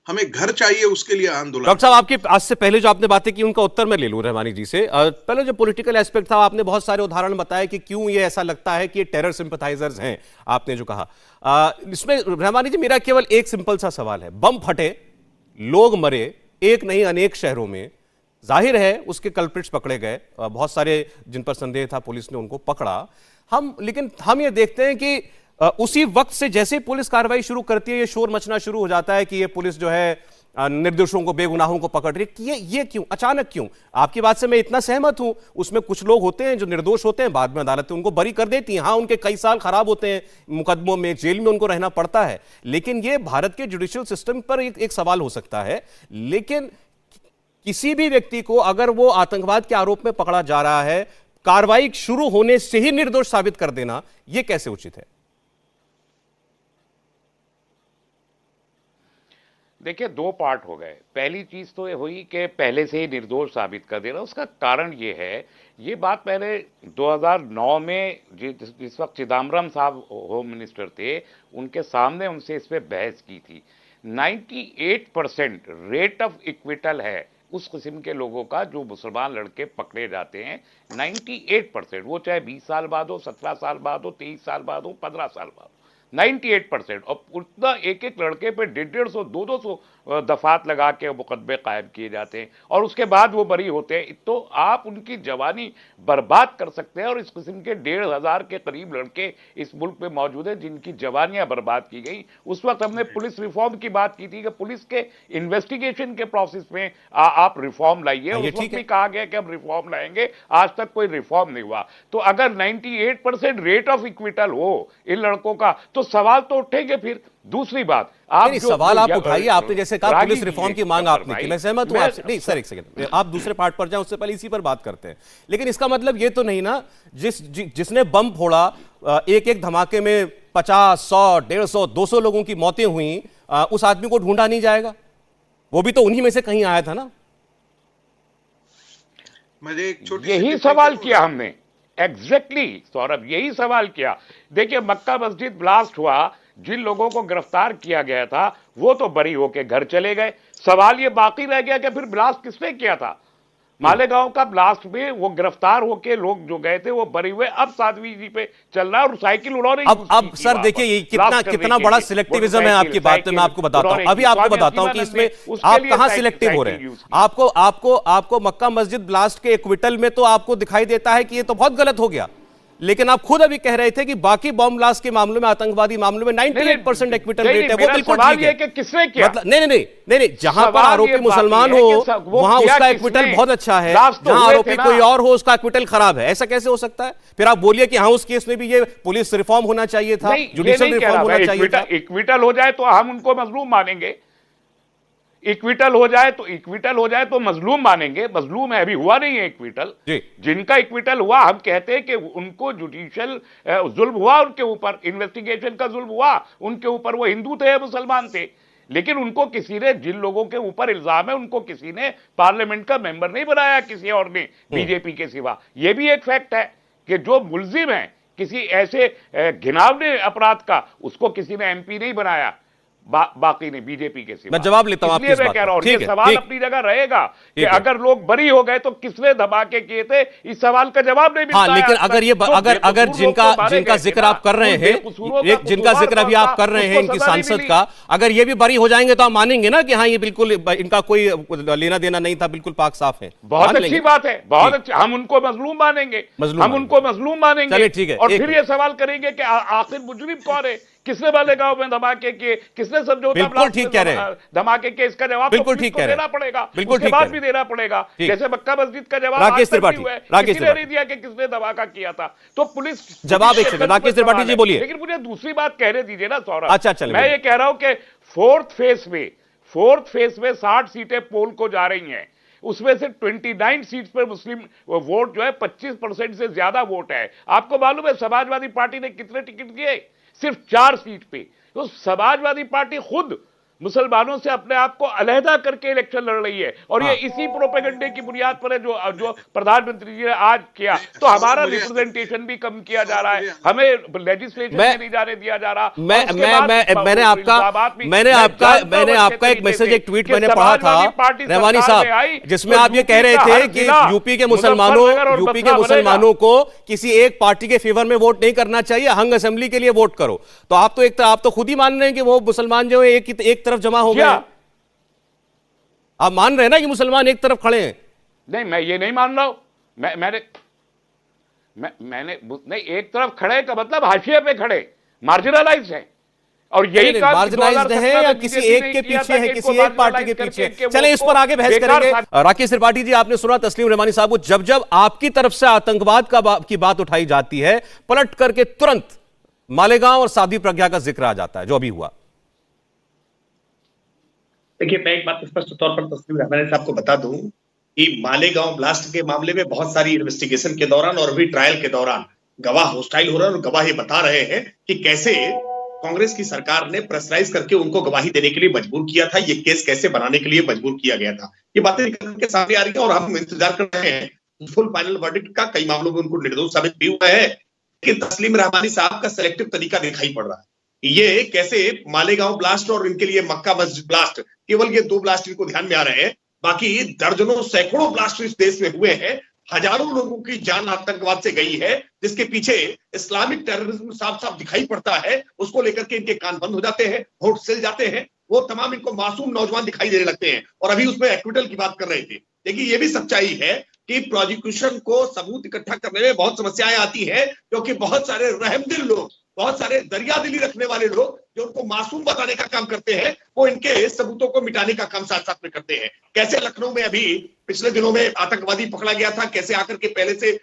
हमें घर चाहिए, उसके लिए आंदोलन। डॉक्टर साहब, आपकी आज से पहले जो आपने बातें की उनका उत्तर मैं ले लूं रहमानी जी से। पहले जो पॉलिटिकल एस्पेक्ट था, आपने बहुत सारे उदाहरण बताए कि क्यों ये ऐसा लगता है कि ये टेरर सिंपथाइजर्स हैं, आपने जो कहा। इसमें रहमानी जी मेरा केवल एक सिंपल सा सवाल है, बम फटे, लोग मरे, एक नहीं अनेक शहरों में, जाहिर है उसके कल्प्रिट्स पकड़े गए, बहुत सारे जिन पर संदेह था पुलिस ने उनको पकड़ा। लेकिन हम ये देखते हैं कि उसी वक्त से जैसे पुलिस कार्रवाई शुरू करती है, ये शोर मचना शुरू हो जाता है कि ये पुलिस जो है निर्दोषों को, बेगुनाहों को पकड़ रही है। ये क्यों, अचानक क्यों? आपकी बात से मैं इतना सहमत हूं, उसमें कुछ लोग होते हैं जो निर्दोष होते हैं, बाद में अदालतें उनको बरी कर देती हैं। हाँ, उनके कई साल खराब होते हैं मुकदमों में, जेल में उनको रहना पड़ता है। लेकिन ये भारत के जुडिशियल सिस्टम पर एक सवाल हो सकता है। लेकिन किसी भी व्यक्ति को अगर वो आतंकवाद के आरोप में पकड़ा जा रहा है, कार्रवाई शुरू होने से ही निर्दोष साबित कर देना, यह कैसे उचित है? देखिए, दो पार्ट हो गए। पहली चीज तो ये हुई कि पहले से ही निर्दोष साबित कर देना। उसका कारण ये है, ये बात पहले 2009 में जिस वक्त चिदम्बरम साहब होम मिनिस्टर थे, उनके सामने उनसे इस पे बहस की थी। 98% रेट ऑफ इक्विटल है उस किस्म के लोगों का जो मुसलमान लड़के पकड़े जाते हैं। 98%, वो चाहे 20 साल बाद हो, 17 साल बाद हो, 23 साल बाद हो, 15 साल बाद हो, 98%। और उतना एक एक लड़के पे 150, 200 दफात लगा के मुकदमे कायम किए जाते हैं और उसके बाद वो बरी होते हैं। तो आप उनकी जवानी बर्बाद कर सकते हैं। और इस किस्म के 1,500 के करीब लड़के इस मुल्क में मौजूद हैं जिनकी जवानियां बर्बाद की गई। उस वक्त हमने पुलिस रिफॉर्म की बात की थी कि पुलिस के इन्वेस्टिगेशन के प्रोसेस में आप रिफॉर्म लाइए। उस वक्त भी कहा गया कि हम रिफॉर्म लाएंगे, आज तक कोई रिफॉर्म नहीं हुआ। तो अगर 98% रेट ऑफ इक्विटल हो इन लड़कों का, तो सवाल तो उठेंगे। फिर दूसरी बात, आप सवाल आप उठाइए। आपने जैसे कहा पुलिस रिफॉर्म की मांग आपने की, मैं सहमत हूं आपसे। नहीं सर, एक सेकंड, आप दूसरे पार्ट पर जाएं, उससे पहले इसी पर बात करते हैं। लेकिन इसका मतलब ये तो नहीं ना, जिसने बम फोड़ा, एक एक धमाके में 50, 100, 150, 200 लोगों की मौतें हुई, उस आदमी को ढूंढा नहीं जाएगा? वो भी तो उन्हीं में से कहीं आया था ना। मुझे एक छोटी यही सवाल किया हमने, एग्जैक्टली सौरभ, यही सवाल किया। देखिए, मक्का मस्जिद ब्लास्ट हुआ, जिन लोगों को गिरफ्तार किया गया था वो तो बरी होके घर चले गए। सवाल ये बाकी रह गया कि फिर ब्लास्ट किसने किया था? मालेगांव का ब्लास्ट में वो गिरफ्तार होके लोग जो गए थे वो बरी हुए। अब साध्वी जी पे चल रहा है और साइकिल उड़ा रही। अब सर देखिए, ये कितना बड़ा सिलेक्टिविज्म है आपकी बात में। मैं आपको बताता हूं, अभी आपको बताता हूं कि इसमें आप कहां सिलेक्टिव हो रहे हैं। आपको मक्का मस्जिद ब्लास्ट के एक्विटल में तो आपको दिखाई देता है कि ये तो बहुत गलत हो गया। लेकिन आप खुद अभी कह रहे थे कि बाकी बॉम्ब ब्लास्ट के मामलों में, आतंकवादी मामलों में 98% एक्विटल रेट है। वो बिल्कुल ठीक है कि किसने किया, मतलब नहीं, जहां पर आरोपी मुसलमान हो वहां उसका एक्विटल बहुत अच्छा है, जहां आरोपी कोई और हो उसका एक्विटल खराब है। ऐसा कैसे हो सकता है? फिर आप बोलिए कि हाँ, उस केस में भी ये पुलिस रिफॉर्म होना चाहिए था, जुडिशियल रिफॉर्म होना चाहिए था। इक्विटल हो जाए तो हम उनको मजलूम मानेंगे, इक्विटल हो जाए तो मजलूम मानेंगे। मजलूम है, अभी हुआ नहीं है इक्विटल। जिनका इक्विटल हुआ, हम कहते हैं कि उनको जुडिशियल जुल्म हुआ, उनके ऊपर इन्वेस्टिगेशन का जुल्म हुआ उनके ऊपर। वो हिंदू थे या मुसलमान थे, लेकिन उनको किसी ने, जिन लोगों के ऊपर इल्जाम है, उनको किसी ने पार्लियामेंट का मेंबर नहीं बनाया, किसी और ने, बीजेपी के सिवा। यह भी एक फैक्ट है कि जो मुलजिम है किसी ऐसे घिनौने अपराध का, उसको किसी ने एमपी नहीं बनाया, बाकी नहीं, बीजेपी के सिवा। मैं जवाब लेता हूं आपकी इस बात कह रहा हूं, ये है, सवाल अपनी जगह रहेगा कि अगर लोग बरी हो गए तो किसने धमाके किए थे, इस सवाल का जवाब नहीं मिलता। हाँ, लेकिन अगर जिनका जिक्र आप कर रहे हैं, जिनका जिक्र अभी आप कर रहे हैं इनकी सांसद का, अगर ये भी बरी हो जाएंगे तो आप मानेंगे ना कि हाँ, ये बिल्कुल इनका कोई लेना देना नहीं था, बिल्कुल पाक साफ है। बहुत अच्छी बात है, बहुत अच्छा। हम उनको मजलूम मानेंगे, चलिए ठीक है। और फिर ये सवाल करेंगे कि आखिर मुजरिम कौन है, किसने मालेगांव में धमाके किए, किसने समझौता धमाके के? इसका जवाब बिल्कुल ठीक देना पड़ेगा, उसके बाद भी देना पड़ेगा। जैसे मक्का मस्जिद का जवाब राकेश त्रिपाठी किसी ने दिया कि किसने धमाका किया था, तो पुलिस जवाब एक सेकंड, राकेश त्रिपाठी जी बोलिए। लेकिन मुझे दूसरी बात कहने दीजिए ना सौरभ। अच्छा, मैं ये कह रहा हूं कि फोर्थ फेज में 60 सीटें पोल को जा रही हैं। उसमें से 29 सीट्स पर मुस्लिम वोट जो है 25% से ज्यादा वोट है। आपको मालूम है समाजवादी पार्टी ने कितने टिकट दिए? सिर्फ 4 सीट पे। तो समाजवादी पार्टी खुद मुसलमानों से अपने आप को अलहदा करके इलेक्शन लड़ रही है, और ये इसी प्रोपेगेंडे की बुनियाद पर है जो प्रधानमंत्री जी ने आज किया। तो हमारा रिप्रेजेंटेशन भी कम किया जा रहा है, हमें लेजिस्लेशन में नहीं जाने दिया जा रहा। मैंने आपका एक मैसेज, एक ट्वीट मैंने पढ़ा था रहमानी साहब, जिसमें आप ये कह रहे थे कि यूपी के मुसलमानों को किसी एक पार्टी के फेवर में वोट नहीं करना चाहिए, हंग असेंबली के लिए वोट करो। तो आप तो खुद ही मान रहे हैं कि वो मुसलमान जो है एक तरफ जमा हो गए। आप मान रहे हैं ना कि मुसलमान एक तरफ खड़े हैं? नहीं, मैं ये नहीं मान रहा हूं। मैंने नहीं, एक तरफ खड़े का मतलब हाशिए पे खड़े, मार्जिनलाइज है। और यही मार्जिनलाइज्ड है या किसी एक के पीछे है, किसी एक पार्टी के पीछे? चलें इस पर आगे बहस करेंगे। राकेश त्रिपाठी जी, आपने सुना तस्लीम रहमानी साहब को, जब जब आपकी तरफ से आतंकवाद की बात उठाई जाती है, पलट करके तुरंत मालेगांव और साध्वी प्रज्ञा का जिक्र आ जाता है, जो अभी हुआ। देखिए, मैं एक बात स्पष्ट तौर पर तस्लीम रहमानी साहब को बता दूं कि मालेगांव ब्लास्ट के मामले में बहुत सारी इन्वेस्टिगेशन के दौरान और अभी ट्रायल के दौरान गवाह होस्टाइल हो रहे हैं, और गवाह ये बता रहे हैं कि कैसे कांग्रेस की सरकार ने प्रेशराइज करके उनको गवाही देने के लिए मजबूर किया था, ये केस कैसे बनाने के लिए मजबूर किया गया था। ये बातें निकल के सामने आ रही है और हम इंतजार कर रहे हैं फुल फाइनल वर्डिक्ट का। कई मामलों में उनको निर्दोष साबित भी हुआ है, लेकिन तस्लीम रहमानी साहब का सिलेक्टिव तरीका दिखाई पड़ रहा है। ये कैसे मालेगांव ब्लास्ट और इनके लिए मक्का मस्जिद ब्लास्ट, केवल ये 2 ब्लास्ट इनको ध्यान में आ रहे हैं, बाकी दर्जनों सैकड़ों ब्लास्ट इस देश में हुए हैं। हजारों लोगों की जान आतंकवाद से गई है, जिसके पीछे इस्लामिक टेररिज्म साफ साफ दिखाई पड़ता है। उसको लेकर के इनके कान बंद हो जाते हैं, होठ सिल जाते हैं, वो तमाम इनको मासूम नौजवान दिखाई देने लगते हैं। और अभी उसमें एक्विटल की बात कर रहे थे। देखिए, ये भी सच्चाई है कि प्रोसिक्यूशन को सबूत इकट्ठा करने में बहुत समस्याएं आती है, क्योंकि बहुत सारे रहमदिल लोग, बहुत सारे दरियादिली रखने वाले लोग जो उनको मासूम बताने का काम करते हैं, वो इनके सबूतों को मिटाने का काम साथ साथ में करते हैं। कैसे लखनऊ में अभी पिछले दिनों में आतंकवादी पकड़ा गया था, कैसे आकर के पहले से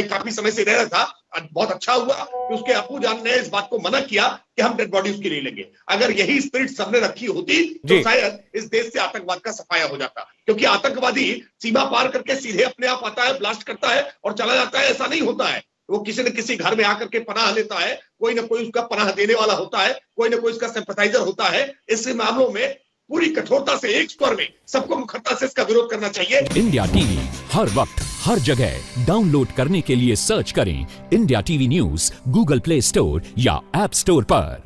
काफी समय से रह रहा था। बहुत अच्छा हुआ कि उसके अप्पू जान ने इस बात को मना किया कि हम डेड बॉडी उसकी नहीं लेंगे। अगर यही स्पिरिट सबने रखी होती तो शायद इस देश से आतंकवाद का सफाया हो जाता, क्योंकि आतंकवादी सीमा पार करके सीधे अपने आप आता है, ब्लास्ट करता है और चला जाता है। ऐसा नहीं होता है, वो किसी न किसी घर में आकर के पनाह लेता है, कोई ना कोई उसका पनाह देने वाला होता है, कोई ना कोई उसका सिंपैथाइजर होता है। इस मामलों में पूरी कठोरता से, एक स्वर में सबको मुखरता से इसका विरोध करना चाहिए। इंडिया टीवी हर वक्त हर जगह डाउनलोड करने के लिए सर्च करें India TV news Google play store या ऐप स्टोर पर।